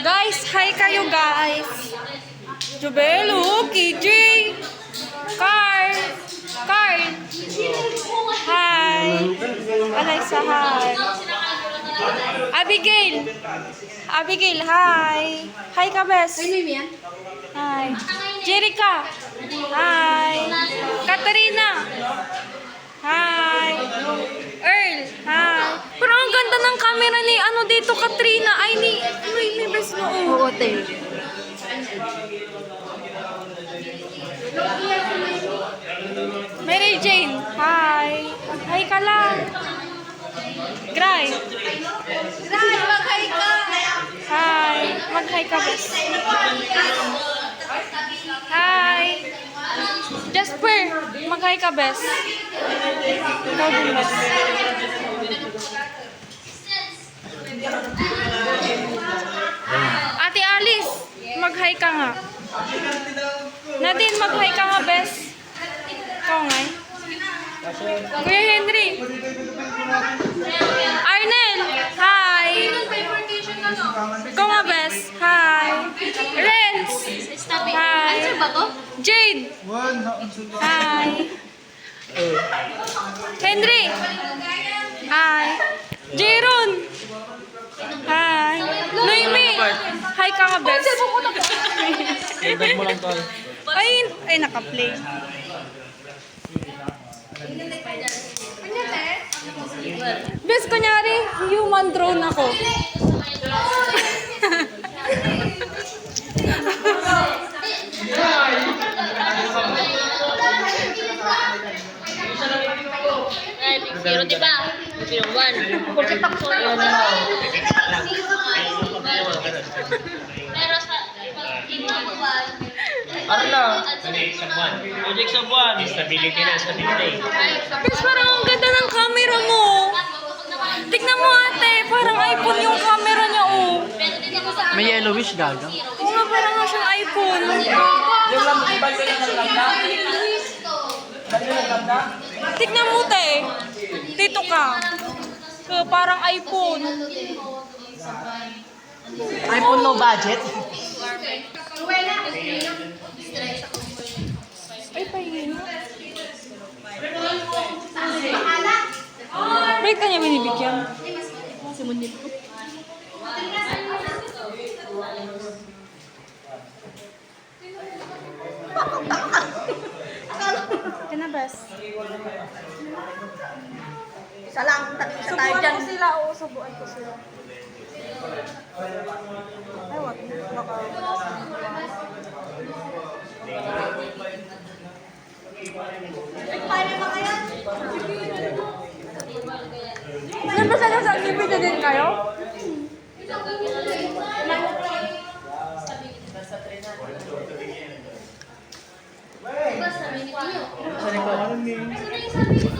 Guys, hi kayo guys. Jubelo, KJ, Carl, hi. Alexa, hi. Abigail, hi. Hi ka, bes. Hi. Jerica, hi. Katarina, hi. Earl, hi. Pero ang ganda ng camera ni ano dito, Katrina. Ay, ni bes mo. Oo, te. Mary Jane, hi. Hi ka lang. Gray. Maghay ka! Hi. Mag-hi ka, bes. Hi. Jasper, mag-hi ka, bes. Ikaw din, bes. Ate Alice, mag-hi ka nga. Nadine, mag-hi ka nga, bes. Ikaw nga. Kuya Henry. Arnel, hi. Ikaw nga, bes. Hi. Renz. Hi. Jade. Hi. Henry. Hi. Jeron. Hi. Noemi. Hi ka nga, bes. Dagdag mo lang to. Ay, naka-play. Bes, kunyari, human drone ako. Zero, di ba? 0-1. Porque takso yun. Pero sa... Arla. Project sa buwan. Stability na, stability. Bes, parang ang ganda ng camera mo. Tignan mo, ate. Parang iPhone yung camera niya, oh. May yellowish gaga. Oo nga, parang nga siyang iPhone. Tignan mo, te. Dito ka. Parang iPhone. iPhone no budget. Ay, pahingin. Bakit kanya binibigyan? Si Munil ko. Kinabas. Isa lang, isa tayo Subuan dyan. ko sila. Oo, subuan ko sila. Ay, wag. Baka. Paano mga yan? Nabasa na sa activity din kayo? Sa likod.